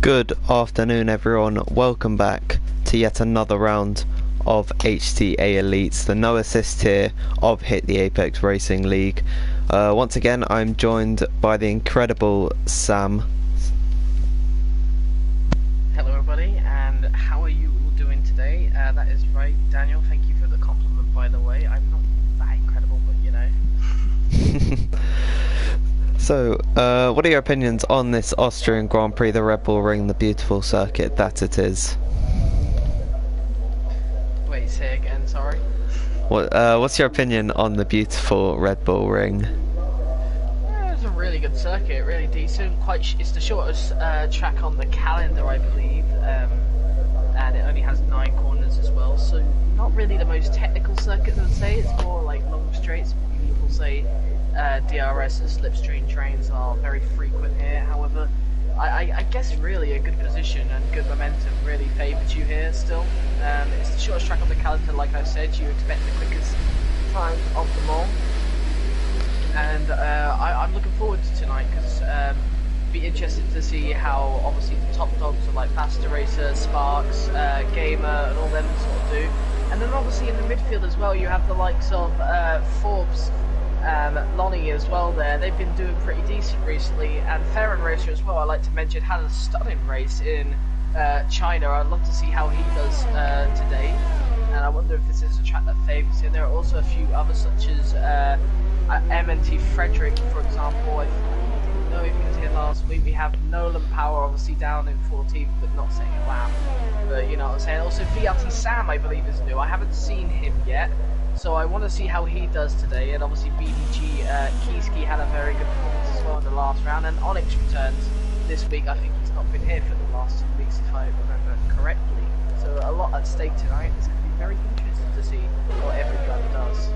Good afternoon everyone, welcome back to yet another round of HTA Elites, the no assist tier of Hit the Apex Racing League. Once again I'm joined by the incredible Sam. Hello everybody, and how are you all doing today? That is right, Daniel, thank you for the compliment by the way. I'm not that incredible, but you know. So, what are your opinions on this Austrian Grand Prix, the Red Bull Ring, the beautiful circuit that it is? Wait, say again, sorry. What's your opinion on the beautiful Red Bull Ring? It's a really good circuit, really decent. It's the shortest track on the calendar, I believe, and it only has 9 corners as well. So not really the most technical circuit, I would say. It's more like long straights. People say DRS and slipstream trains are very frequent here. However, I guess really a good position and good momentum really favours you here still. It's the shortest track on the calendar, like I said. You expect the quickest time of them all. And I'm looking forward to tonight because be interested to see how obviously the top dogs are like Faster Racer, Sparks, Gamer and all them sort of do. And then obviously in the midfield as well you have the likes of Forbes, Lonnie as well there. They've been doing pretty decent recently, and Farron Racer as well, I like to mention, had a stunning race in China. I'd love to see how he does today, and I wonder if this is a track that favours him. There are also a few others such as MNT Frederick, for example. I didn't know if he was here last week. We have Nolan Power obviously down in 14th but not saying a wow, but you know what I'm saying. Also VRT Sam I believe is new. I haven't seen him yet, so I want to see how he does today. And obviously BDG Kieski had a very good performance as well in the last round, and Onyx returns this week. I think he's not been here for the last 2 weeks if I remember correctly, so a lot at stake tonight. It's going to be very interesting to see what every driver does.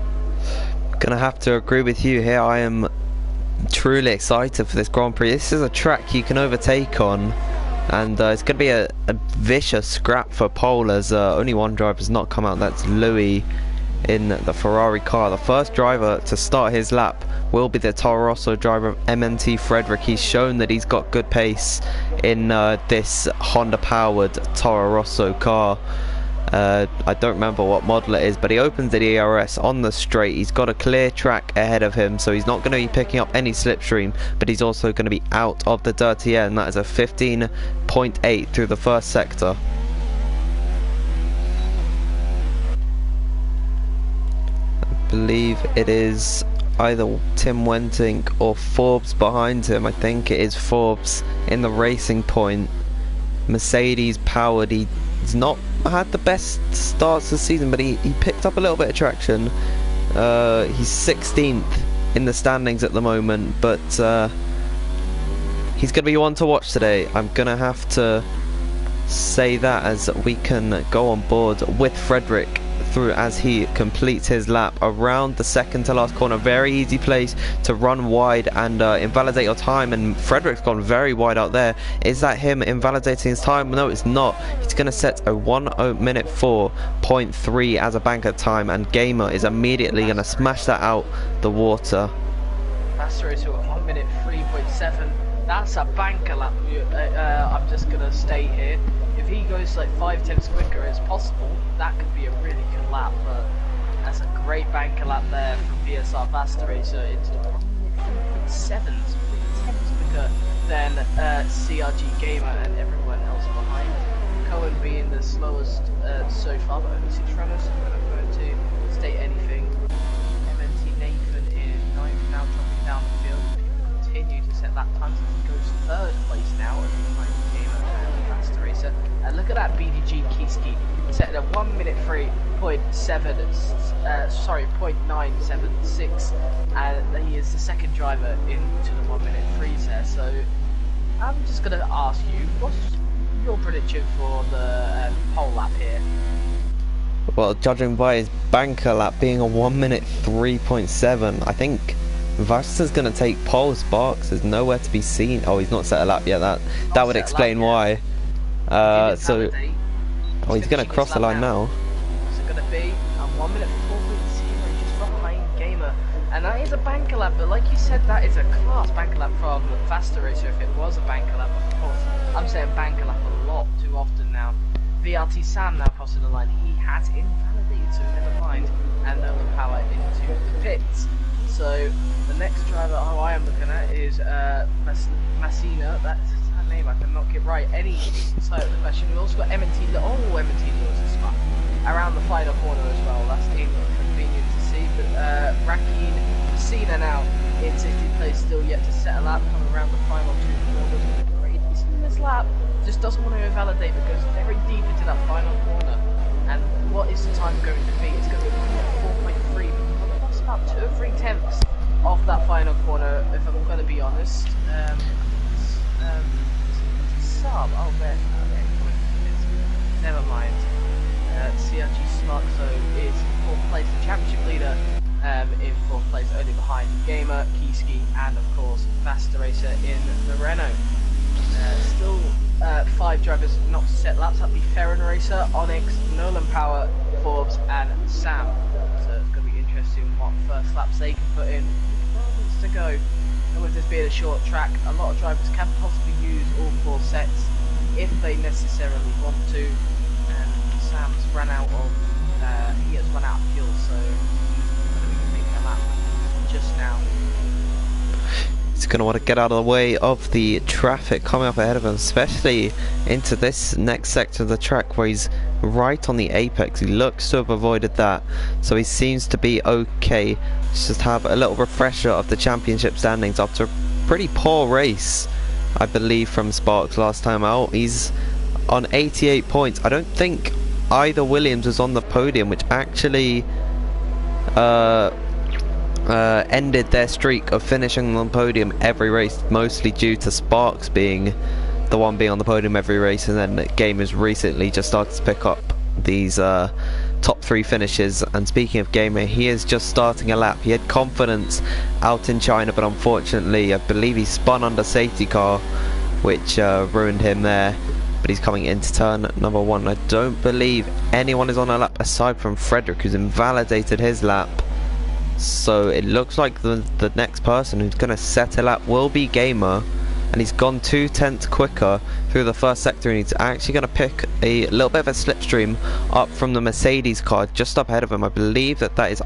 Gonna have to agree with you here. I am truly excited for this Grand Prix. This is a track you can overtake on, and it's going to be a vicious scrap for pole, as only one driver has not come out. That's Louis in the Ferrari car. The first driver to start his lap will be the Toro Rosso driver, MNT Frederick. He's shown that he's got good pace in this Honda powered Toro Rosso car. I don't remember what model it is, but he opens the DRS on the straight. He's got a clear track ahead of him, so he's not going to be picking up any slipstream, but he's also going to be out of the dirty air, and that is a 15.8 through the first sector. I believe it is either Tim Wentink or Forbes behind him. I think it is Forbes in the Racing Point. Mercedes powered. He's not had the best starts this season, but he picked up a little bit of traction. He's 16th in the standings at the moment, but he's going to be one to watch today. I'm going to have to say that, as we can go on board with Frederick through as he completes his lap around the second to last corner. Very easy place to run wide and invalidate your time, and Frederick's gone very wide out there. Is that him invalidating his time? No, it's not. He's going to set a 1 minute 4.3 as a banker time, and Gamer is immediately going to smash that out the water. Faster Racer at 1 minute 3.7. That's a banker lap. I'm just going to stay here. If he goes like 5/10 quicker, it's possible that could be a really good lap, but that's a great banker lap there from VSR Faster Racer into the 1.7, 10 quicker than CRG Gamer and everyone else behind. Cohen being the slowest so far, but only 6 runners, so I'm not going to state anything. MNT Nathan in 9th now, dropping down the field. He continue to set lap times, he goes 3rd place now at behind Gamer and Faster Racer. And look at that BDG Kieski set at 1 minute 3.7, sorry, 0.976, and he is the second driver into the 1 minute 3s there. So I'm just going to ask you, what's your prediction for the pole lap here? Well, judging by his banker lap being a 1 minute 3.7, I think Vasta's going to take pole. Sparks is nowhere to be seen. Oh, he's not set a lap yet. That would explain why. So he's going to cross the line now. What's it going to be? 1 minute 4.0, just behind Gamer. And that is a banker lap, but like you said, that is a class banker lap from Faster Racer if it was a banker lap, of course. I'm saying banker lap a lot too often now. VRT Sam now crossing the line, he has invalidated, so never mind. And Nolan Power into the pits. So the next driver who I am looking at is Massina. That's her name, I cannot get right any side of the question. We've also got M&T, M&T Lewis is spot around the final corner as well. That's inconvenient to see, but Rakeen Massina now in 60th place, still yet to set a lap, coming around the final 2 corners. Very decent in this lap, just doesn't want to invalidate because very deep into that final corner. And what is the time going to be? It's going to be 4.3. That's about 2 or 3 tenths off that final corner, if I'm going to be honest. Sub. Oh, there. Never mind. CRG Sparkso is in 4th place, the championship leader in 4th place, only behind Gamer, Keyski, and of course Faster Racer in the Renault. Still 5 drivers not to set laps. That'll be Ferran Racer, Onyx, Nolan Power, Forbes, and Sam. So it's going to be interesting what first laps they can put in. 12 minutes to go. And with this being a short track, a lot of drivers can possibly use all 4 sets if they necessarily want to. And Sam's run out of, he has run out of fuel, so he's going to be making a lap just now. He's going to want to get out of the way of the traffic coming up ahead of him, especially into this next sector of the track where he's right on the apex. He looks to have avoided that, so he seems to be okay. Let's just have a little refresher of the championship standings after a pretty poor race, I believe, from Sparks last time out. He's on 88 points. I don't think either Williams was on the podium, which actually ended their streak of finishing on the podium every race, mostly due to Sparks being the one being on the podium every race, and then Gamers recently just started to pick up these top 3 finishes. And speaking of Gamer, he is just starting a lap. He had confidence out in China, but unfortunately I believe he spun under safety car, which ruined him there. But he's coming into turn number 1. I don't believe anyone is on a lap aside from Frederick, who's invalidated his lap. So it looks like the next person who's going to set a lap will be Gamer, and he's gone 2 tenths quicker through the first sector, and he's actually going to pick a little bit of a slipstream up from the Mercedes car just up ahead of him. I believe that is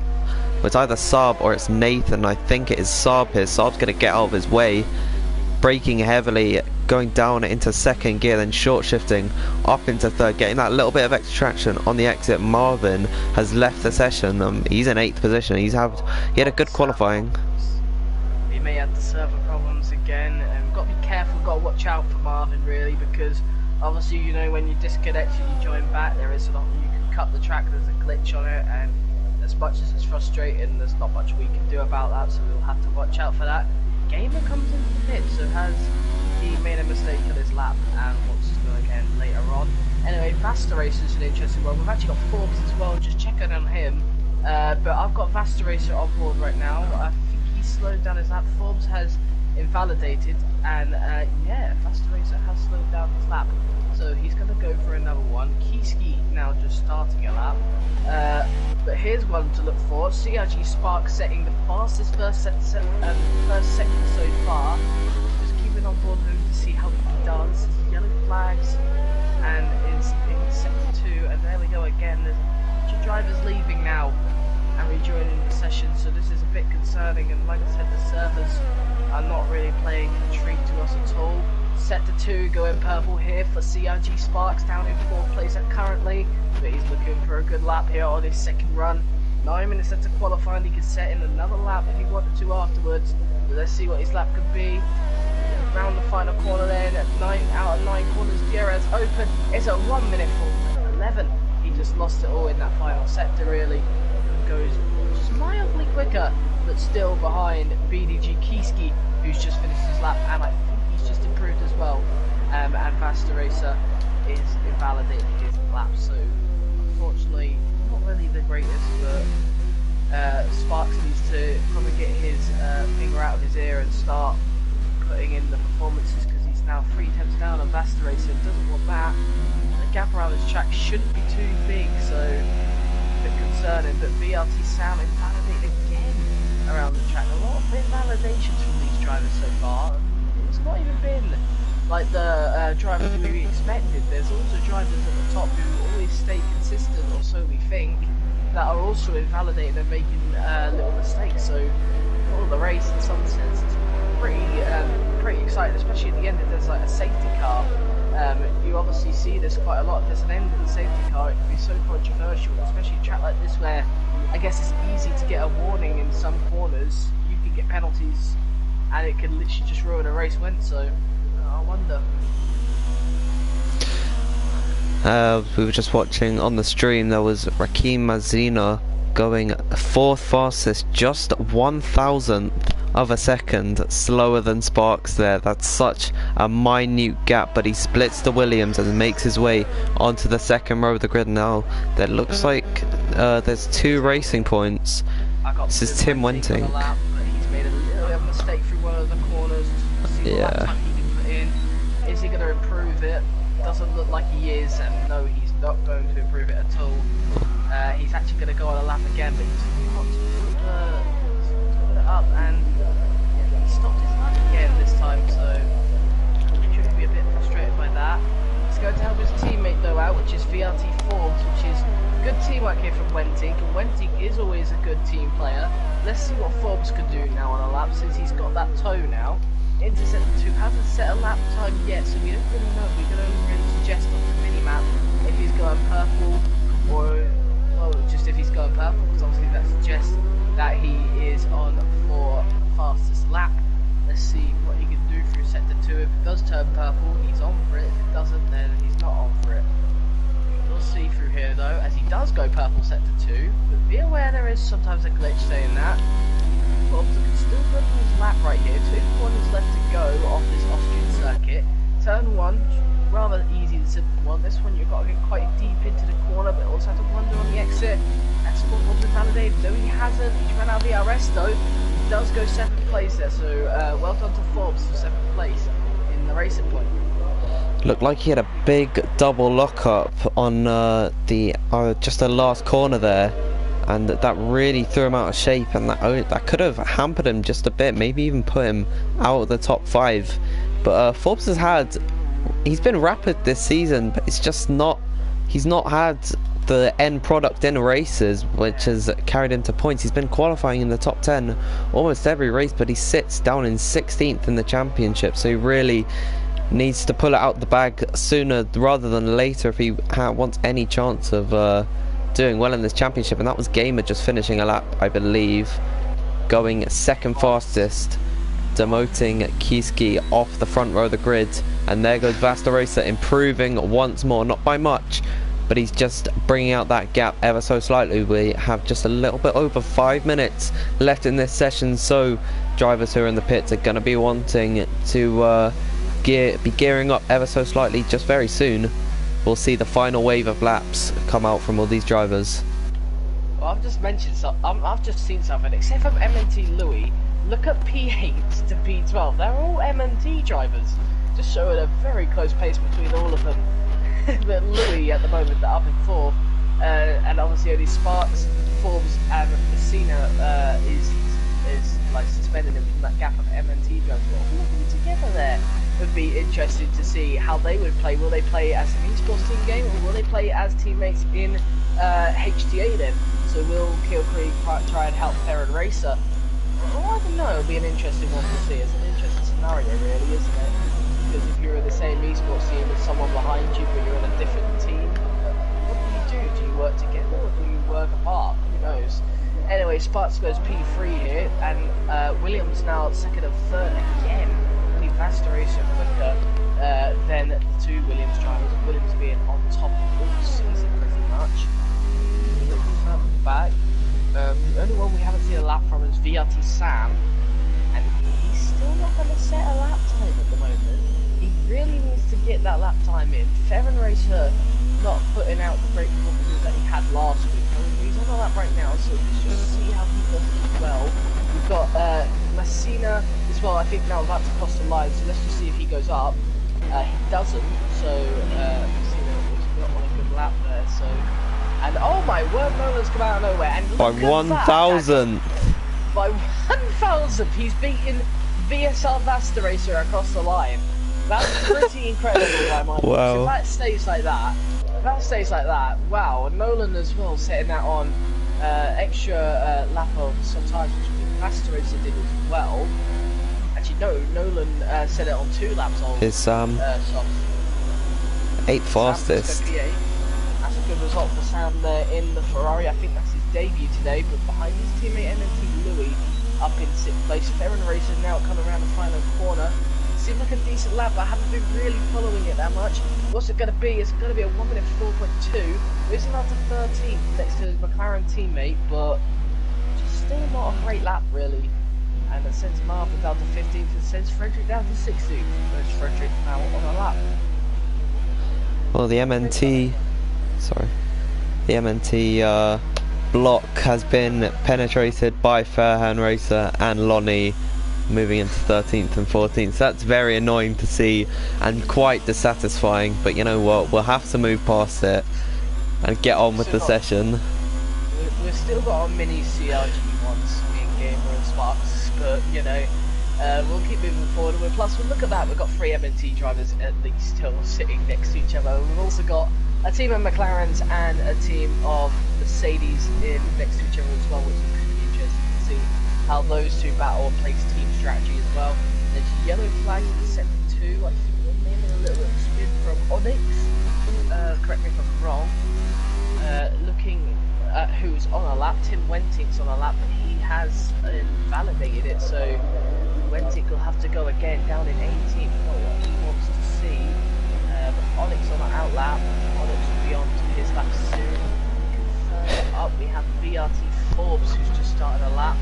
it's either Saab or it's Nathan. I think it is Saab here. Saab's going to get out of his way, braking heavily, going down into second gear, then short shifting up into third, getting that little bit of extra traction on the exit. Marvin has left the session. He's in 8th position. He had a good qualifying. He may have the server problems again, and we've got to be careful, got to watch out for Marvin really, because obviously, you know, when you disconnect and you join back, there is a lot, you can cut the track, there's a glitch on it, and as much as it's frustrating, there's not much we can do about that, so we'll have to watch out for that. Gamer comes into the pit, so has he made a mistake on his lap and wants to go again later on. Anyway, Vasta Racer is an interesting one. We've actually got Forbes as well, just checking on him. But I've got Vasta Racer on board right now. I think he's slowed down his lap. Forbes has invalidated, and yeah, Vasta Racer has slowed down his lap. So he's going to go for another one. Keyski now just starting a lap. But here's one to look for. CRG Spark setting the fastest first sector so far. Just keeping on board with him to see how he does. His yellow flags and is in sector 2. And there we go again. There's a bunch of drivers leaving now and rejoining the session. So this is a bit concerning. And like I said, the servers are not really playing a treat to us at all. Sector 2 going purple here for CRG Sparks, down in 4th place currently, but he's looking for a good lap here on his second run. 9 minutes into qualifying, he can set in another lap if he wanted to afterwards. But let's see what his lap could be. Around the final corner then, at 9 out of 9 corners, Diarez open. It's a 1 minute 11. He just lost it all in that final sector really. It goes just mildly quicker, but still behind BDG Keyski, who's just finished his lap, and I think he's just improved as well. And Vasta Racer is invalidating his lap, so unfortunately not really the greatest, but Sparks needs to probably get his finger out of his ear and start putting in the performances, because he's now 3 tenths down on Vasta Racer, doesn't want that. The gap around his track shouldn't be too big, so a bit concerning. But VRT Sam invalidated again around the track. A lot of invalidations from these drivers so far. It's not even been like the drivers we expected. There's also drivers at the top who always stay consistent, or so we think, that are also invalidated and making little mistakes. So all the race in some sense is pretty exciting, especially at the end if there's like a safety car. You obviously see this quite a lot. If there's an end in the safety car, it can be so controversial, especially a track like this where I guess it's easy to get a warning in some corners. You can get penalties and it can literally just ruin a race win, so I wonder. We were just watching on the stream, there was Rakim Mazina going 4th fastest, just 1,000th of a second slower than Sparks there. That's such a minute gap, but he splits the Williams and makes his way onto the second row of the grid now. That looks like there's 2 racing points. This is Tim Wenting. He's made a little bit of a mistake through one of the corners. See what time he can put in. Is he going to improve it? Doesn't look like he is, and no, he's not going to improve it at all. He's actually going to go on a lap again, but he's not put it up, and he stopped his lap again this time, so should be a bit frustrated by that. He's going to help his teammate though out, which is VRT Forbes, which is good teamwork here from Wenting, and Wenting is always a good team player. Let's see what Forbes can do now on a lap, since he's got that toe now. Into sector 2, hasn't set a lap time yet, so we don't really know. We can only really suggest on the mini-map if he's going purple, or well, just if he's going purple, because obviously that suggests that he is on for fastest lap. Let's see what he can do through sector 2. If it does turn purple, he's on for it. If it doesn't, then he's not on for it. We'll see through here though, as he does go purple sector 2, but be aware there is sometimes a glitch saying that. Forbes can still go for his lap right here. 2 corners left to go off this Austrian circuit. Turn 1, rather easy and simple one. This one you've got to get quite deep into the corner, but also have to wonder on the exit. That's what Forbes validated. No, he hasn't. He's run out of the RS though. He does go 7th place there, so well done to Forbes for 7th place in the racing point. Looked like he had a big double lockup on just the last corner there, and that really threw him out of shape, and that could have hampered him just a bit, maybe even put him out of the top 5. But Forbes he's been rapid this season, but it's just he's not had the end product in races which has carried him to points. He's been qualifying in the top 10 almost every race, but he sits down in 16th in the championship, so he really needs to pull it out the bag sooner rather than later if he wants any chance of doing well in this championship. And that was Gamer just finishing a lap, I believe, going 2nd fastest, demoting Kiski off the front row of the grid. And there goes Vastarosa improving once more, not by much, but he's just bringing out that gap ever so slightly. We have just a little bit over 5 minutes left in this session, so drivers who are in the pits are going to be wanting to be gearing up ever so slightly just very soon. We'll see the final wave of laps come out from all these drivers. Well, I've just mentioned I've just seen something. Except for MNT Louis, look at P8 to P12. They're all MNT drivers, just showing a very close pace between all of them. But Louis at the moment they're up in 4th, and obviously only Sparks, Forbes, and Messina is like suspending him from that gap of MNT drivers. All of them together there would be interesting to see how they would play. Will they play as an esports team game, or will they play as teammates in HTA then? So will Kilcree try and help Theron Racer? Well, I don't know, it'll be an interesting one to see. It's an interesting scenario really, isn't it? Because if you're in the same esports team with someone behind you but you're in a different team, what do you do? Do you work together or do you work apart? Who knows? Anyway, Sparks goes P3 here, and Williams now 2nd and 3rd again. Faster racer quicker than the 2 Williams drivers, Williams being on top all season pretty much. Look further back, the only one we haven't seen a lap from is VRT Sam, and he's still not going to set a lap time at the moment. He really needs to get that lap time in. Theron Racer not putting out the great performances that he had last week. He's on a lap right now, so let's just see how he does as well. We've got Messina as well, I think now about to cross the line, so let's just see if he goes up. He doesn't, so Messina was not on a good lap there, so... And oh my word, Nola's come out of nowhere, and by 1,000! by 1,000. He's beaten VSR Vasta Racer across the line. That's pretty incredible by my books. If that stays like that, wow. And Nolan as well, setting that on extra lap of some times, which I think Vasta Racer did as well. Actually, no, Nolan set it on 2 laps of his 8th fastest. That's a good result for Sam there in the Ferrari. I think that's his debut today, but behind his teammate MNT Louis up in 6th place. Ferran Racer now coming around the final corner. Seemed like a decent lap, but I haven't been really following it that much. What's it going to be? It's going to be a 1 minute 4.2. Losing out to 13th next to his McLaren teammate, but just still not a great lap really. And it sends Marvin down to 15th and sends Frederick down to 16th. There's Frederick now on a lap. Well, the MNT block has been penetrated by Fairhan Racer and Lonnie, moving into 13th and 14th. So that's very annoying to see and quite dissatisfying, but you know what, we'll have to move past it and get on with the session. We've still got our mini CRG ones in Gamer and Sparks, but you know, we'll keep moving forward. Plus, we'll look at that, we've got 3 MNT drivers at least still sitting next to each other. We've also got a team of McLarens and a team of Mercedes in next to each other as well, which is going to be interesting to see how those two battle and place team strategy as well. There's yellow flag in sector 2. I think we're maybe a little bit of spin from Onyx. Correct me if I'm wrong. Looking at who's on a lap, Tim Wenting's on a lap, but he has invalidated it, so Wenting will have to go again down in 18th. Not what he wants to see. But Onyx on an out lap. Onyx will be on to his lap soon. Further up we have VRT Forbes, who's just started a lap.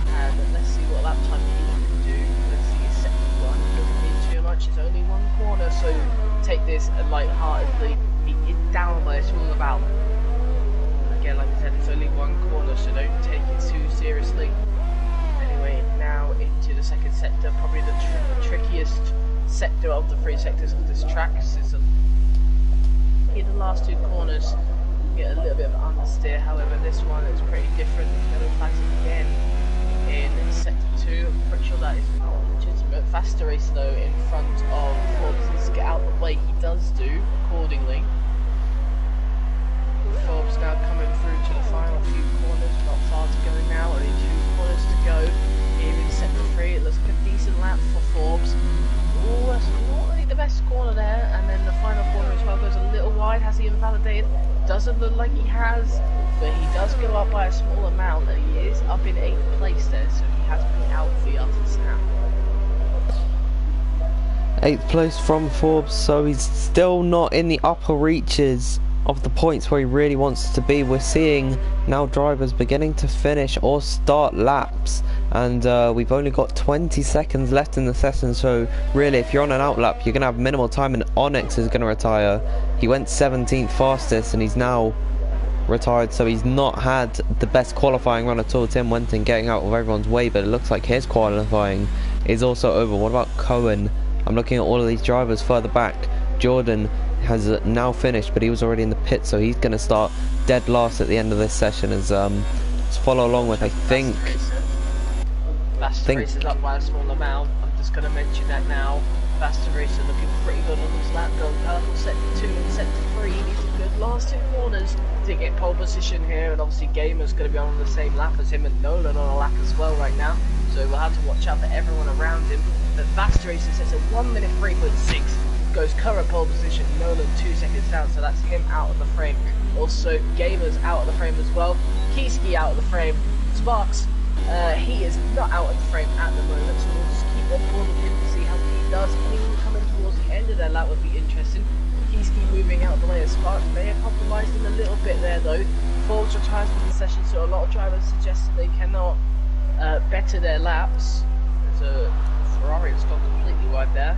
And let's see what lap time he can do. Let's see his second one. Doesn't need too much. It's only 1 corner, so take this light-heartedly. It's down by a small amount. Again, like I said, it's only 1 corner, so don't take it too seriously. Anyway, now into the second sector, probably the trickiest sector of the 3 sectors of this track. In the last 2 corners, you get a little bit of an understeer. However, this one is pretty different. Yellow flags again in sector 2. I'm pretty sure that is not legitimate. Faster race though in front of Forbes needs to get out the way. He does do accordingly. Forbes now coming through to the final few corners. Not far to go now. Only 2 corners to go. Here in sector 3, it looks like a decent lap for Forbes. Oh, that's not really the best corner there. And then the final corner as well goes a little wide. Has he invalidated? Doesn't look like he has, but he does go up by a small amount, and he is up in 8th place there, so he has been out for Sam. 8th place from Forbes, so he's still not in the upper reaches of the points where he really wants to be. We're seeing now drivers beginning to finish or start laps, and we've only got 20 seconds left in the session, so really if you're on an out lap you're going to have minimal time, and Onyx is going to retire. He went 17th fastest and he's now retired, so he's not had the best qualifying run at all. Tim Wenting getting out of everyone's way, but it looks like his qualifying is also over. What about Cohen? I'm looking at all of these drivers further back. Jordan has now finished, but he was already in the pit, so he's going to start dead last at the end of this session. As let's follow along with, I think Faster Racer's up by a small amount. I'm just going to mention that now. Faster Racer looking pretty good on this lap. Going purple sector 2 and sector 3. Needs a good last 2 corners to get pole position here, and obviously Gamer's going to be on the same lap as him, and Nolan on a lap as well right now, so we'll have to watch out for everyone around him. But Faster Racer says a 1 minute 3.6. Goes current pole position, Nolan 2 seconds down, so that's him out of the frame. Also, Gamer's out of the frame as well. Kieski out of the frame. Sparks, he is not out of the frame at the moment, so we'll just keep on board with him to see how he does. Anyone coming towards the end of their lap would be interesting. Kieski moving out of the way of Sparks. They have compromised him a little bit there though. Forbes retires from the session, so a lot of drivers suggest that they cannot better their laps. There's a Ferrari that's gone completely wide there.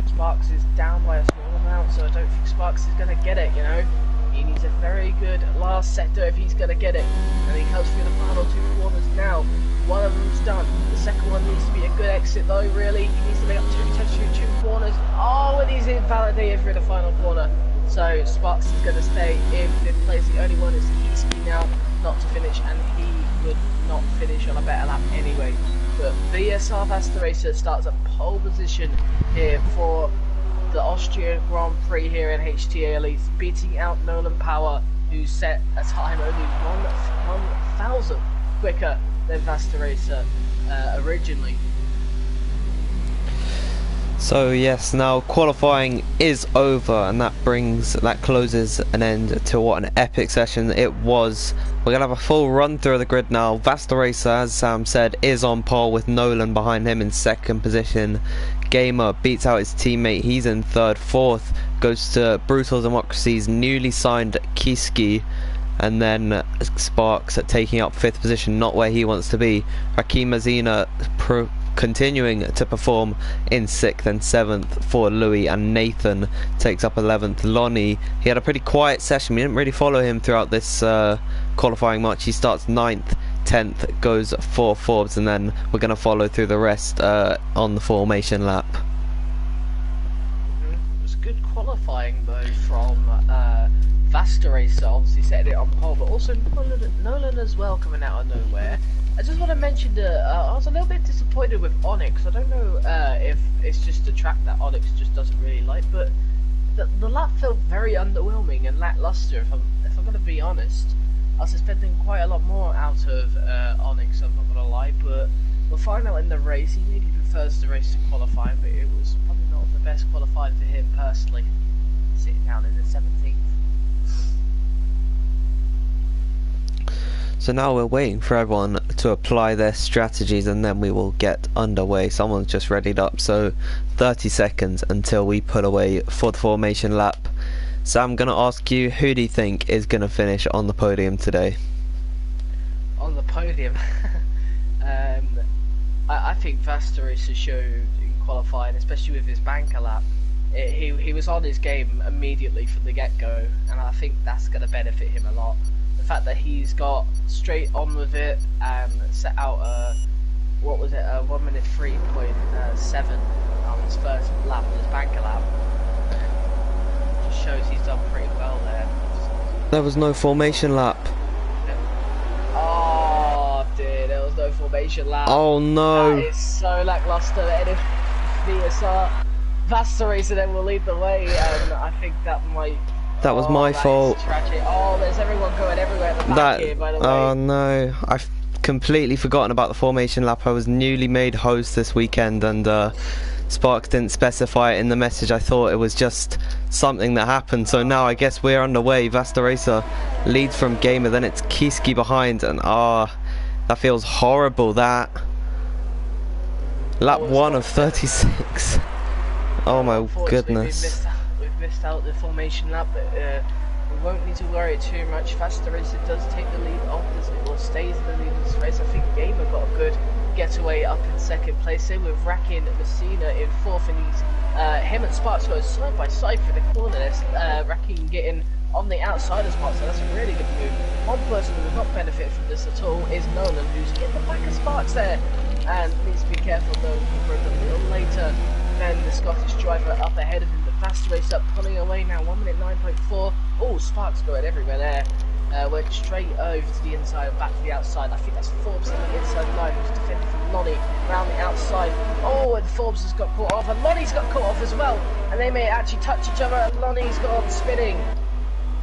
Sparks is down by a small amount, so I don't think Sparks is going to get it, you know. He needs a very good last sector if he's going to get it. And he comes through the final 2 corners now. One of them's done. The second one needs to be a good exit though, really. He needs to make up 2 corners. Oh, and he's invalidated through the final corner. So Sparks is going to stay in 5th place. The only one is Kieski now. not to finish, and he would not finish on a better lap anyway. But BSR Vasta Racer starts at pole position here for the Austrian Grand Prix here in HTA Elites, beating out Nolan Power, who set a time only 1,000 quicker than Vasta Racer originally. So yes, now qualifying is over, and that closes an end to what an epic session it was. We're gonna have a full run through of the grid now. Vasta Racer, as Sam said, is on pole with Nolan behind him in second position. Gamer beats out his teammate, he's in third. Fourth goes to Brutal Democracy's newly signed Kiski, and then Sparks taking up fifth position, not where he wants to be. Hakeem Mazina continuing to perform in 6th, and 7th for Louis, and Nathan takes up 11th. Lonnie, he had a pretty quiet session, we didn't really follow him throughout this qualifying much. He starts 9th, 10th goes for Forbes, and then we're going to follow through the rest on the formation lap. It was good qualifying though from Vasta Racer, obviously setting it on pole, but also Nolan as well coming out of nowhere. I just want to mention that I was a little bit disappointed with Onyx. I don't know if it's just a track that Onyx just doesn't really like, but the lap felt very underwhelming and lackluster. If I'm going to be honest, I was expecting quite a lot more out of Onyx. I'm not going to lie, but we'll find out in the race. He really prefers the race to qualifying, but it was probably not the best qualifying for him personally, sitting down in the 17th. So now we're waiting for everyone to apply their strategies, and then we will get underway. Someone's just readied up, so 30 seconds until we pull away for the formation lap. So I'm going to ask you, who do you think is going to finish on the podium today? On the podium? I think Vasta Racer showed in qualifying, especially with his banker lap, he was on his game immediately from the get-go, and I think that's going to benefit him a lot. The fact that he's got straight on with it and set out a 1 minute 3.7 on his first lap, his banker lap, just shows he's done pretty well there. There was no formation lap. Oh dear, there was no formation lap. Oh no. That is so lackluster. And if VSR Vasta Racer then will lead the way, and I think that might... That was my fault. Tragic. Oh, there's everyone going everywhere at the back here, by the way. Oh no, I've completely forgotten about the formation lap. I was newly made host this weekend, and Sparks didn't specify it in the message. I thought it was just something that happened. So now I guess we're underway. Vasta Racer leads from Gamer, then it's Kiski behind, and that feels horrible. That lap 1 of 36. Oh my goodness. Missed out the formation lap, but we won't need to worry too much. Vasta Racer does take the lead off this, or stays in the lead of this race. I think Gamer got a good getaway up in second place there with Rakin Messina in fourth, and he's him and Sparks go side by side for the corner. Rakin getting on the outside of Sparks, so that's a really good move. One person who will not benefit from this at all is Nolan, who's in the back of Sparks there, and needs to be careful though. He broke a little later than the Scottish driver up ahead of him. Vasta Racer pulling away now, 1 minute 9.4. Oh, Sparks going everywhere there. Went straight over to the inside and back to the outside. I think that's Forbes on the inside line, who's defending from Lonnie around the outside. Oh, and Forbes has got caught off, and Lonnie's got caught off as well. And they may actually touch each other, and Lonnie's gone spinning.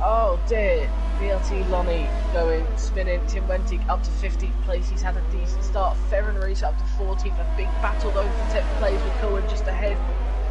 Oh dear. BLT Lonnie going spinning. Tim Wentig up to 15th place. He's had a decent start. Ferren Racer up to 14th. A big battle though for 10th place with Cohen just ahead.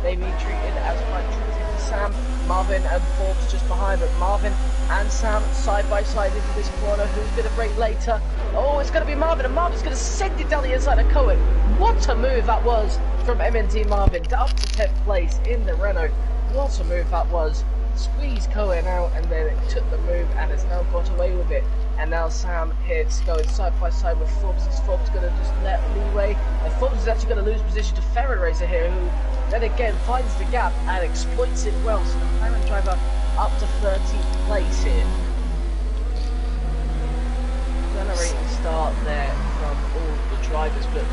They being treated as quite treated to Sam, Marvin and Forbes just behind, but Marvin and Sam side by side into this corner. Who's going to break later? Oh, it's going to be Marvin, and Marvin's going to send it down the inside of Cohen. What a move that was from MNT Marvin, up to 10th place in the Renault. What a move that was. Squeezed Cohen out, and then it took the move and has now got away with it. And now Sam hits going side by side with Forbes. Is Forbes going to just let leeway? And Forbes is actually going to lose position to Ferren Racer here, who then again finds the gap and exploits it well. So the Ferren driver up to 30th place here. Generating start there from all the drivers, but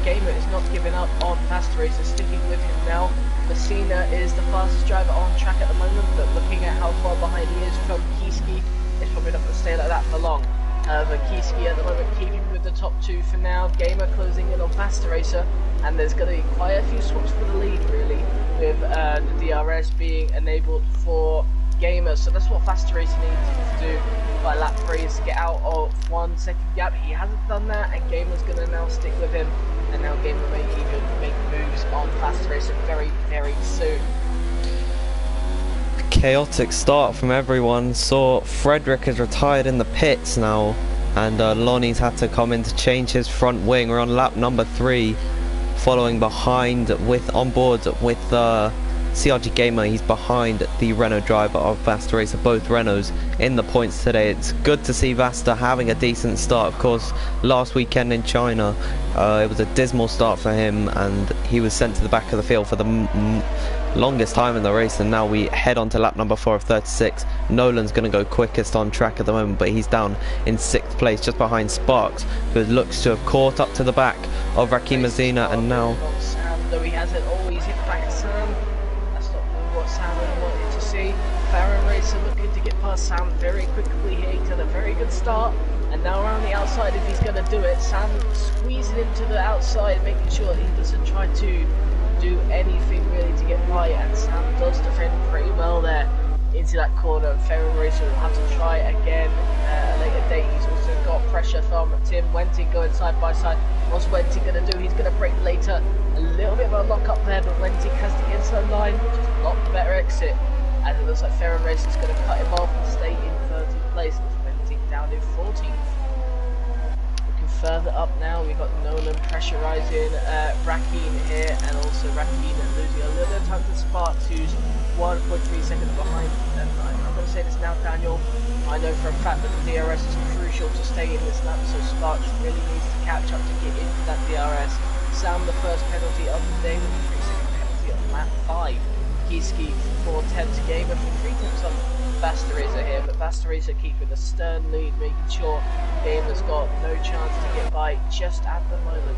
Gamer is not giving up on Vasta Racer, sticking with him now. Messina is the fastest driver on track at the moment, but looking at how far behind he is from Kiski, it's probably not going to stay like that for long. But Kiski at the moment keeping with the top two for now. Gamer closing in on Faster Racer, and there's going to be quite a few swaps for the lead really, with the DRS being enabled for Gamer. So that's what Faster Racer needs to do by lap 3, is to get out of 1 second gap. He hasn't done that, and Gamer's going to now stick with him, and now Gamer may even make moves on Faster Racer very, very soon. Chaotic start from everyone. Saw Frederick has retired in the pits now, and Lonnie's had to come in to change his front wing. We're on lap number 3, following behind with on board with CRG Gamer. He's behind the Renault driver of Vasta Racer, both Renaults in the points today. It's good to see Vasta having a decent start. Of course, last weekend in China, it was a dismal start for him, and he was sent to the back of the field for the longest time in the race. And now we head on to lap number 4 of 36. Nolan's going to go quickest on track at the moment, but he's down in 6th place, just behind Sparks, who looks to have caught up to the back of Rakim Mazina. And now though he hasn't always hit the back of Sam, that's not what Sam wanted to see. Baron Racer looking to get past Sam very quickly here. He's had a very good start, and now around the outside, if he's going to do it, Sam squeezing him to the outside, making sure he doesn't try to do anything really to get by, and Sam does defend pretty well there into that corner. Baron Racer will have to try again at a later date. He's also got pressure from Tim Wenting going side by side. What's Wenting going to do? He's going to break later. A little bit of a lock up there, but Wenting has the inside line, just not the better exit, and it looks like Baron Racer is going to cut him off and stay in 13th place. Wenting down in 14th. Further up now, we've got Nolan pressurising Rakim here, and also Rakim losing a little bit of time to Sparks, who's 1.3 seconds behind. And I'm going to say this now, Daniel, I know for a fact that the DRS is crucial to stay in this lap, so Sparks really needs to catch up to get into that DRS. Sam, the first penalty of the day with a 3-second penalty on lap 5. Kiski 4 tenths Gamer for 3 tenths on Vasta Racer here, but Vasta Racer keeping a stern lead, making sure Gamer's got no chance to get by just at the moment.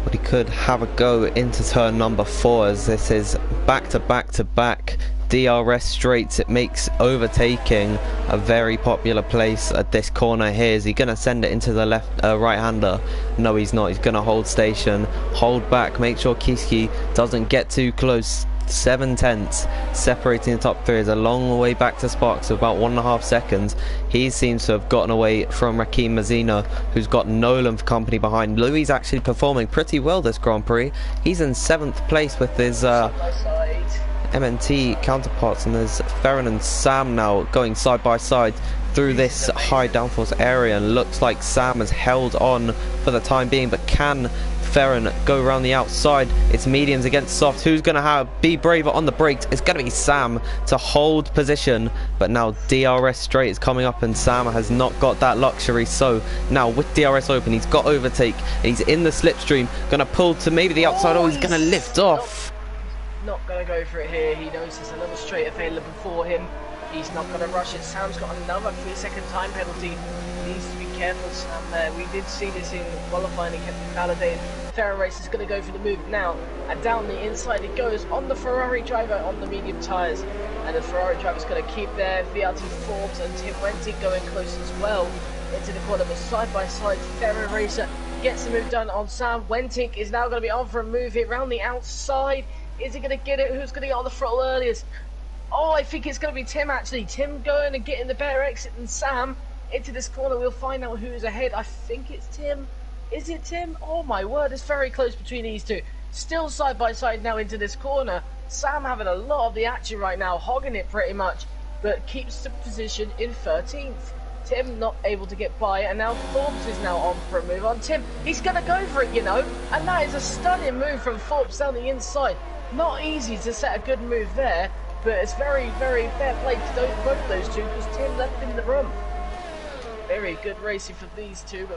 But he could have a go into turn number 4, as this is back to back to back DRS straights. It makes overtaking a very popular place at this corner here. Is he going to send it into the left right-hander? No, he's not. He's going to hold station, hold back, make sure Kiski doesn't get too close. 7 tenths separating the top 3 is a long way back to Sparks, of about 1.5 seconds. He seems to have gotten away from Rakim Mazina, who's got Nolan for company behind. Louis actually performing pretty well this Grand Prix. He's in 7th place with his MNT counterparts, and there's Ferran and Sam now going side by side through this high downforce area, and looks like Sam has held on for the time being, but can Ferran go around the outside? It's mediums against soft. Who's going to be braver on the brakes? It's going to be Sam to hold position, but now DRS straight is coming up, and Sam has not got that luxury. So now with DRS open, he's got overtake, and he's in the slipstream, going to pull to maybe the outside. Oh, he's going to lift off. Not going to go for it here. He knows there's another straight available for him. He's not going to rush it. Sam's got another 3-second time penalty. He needs to be careful, Sam, there. We did see this in qualifying and kept it validated. Ferran Race is going to go for the move now, and down the inside it goes on the Ferrari driver on the medium tyres, and the Ferrari driver's going to keep their VRT Forbes and Tim Wenting going close as well into the corner, but side by side Ferran Racer gets the move done on Sam. Wenting is now going to be on for a move here around the outside. Is he going to get it? Who's going to get on the throttle earliest? Oh, I think it's going to be Tim actually. Tim going and getting the better exit than Sam into this corner. We'll find out who's ahead. I think it's Tim. Is it Tim? Oh my word, it's very close between these two. Still side by side now into this corner. Sam having a lot of the action right now, hogging it pretty much, but keeps the position in 13th. Tim not able to get by, and now Forbes is now on for a move on Tim. He's going to go for it, you know, and that is a stunning move from Forbes down the inside. Not easy to set a good move there, but it's very, very fair play to both those two, because Tim left in the room. Very good racing for these two, but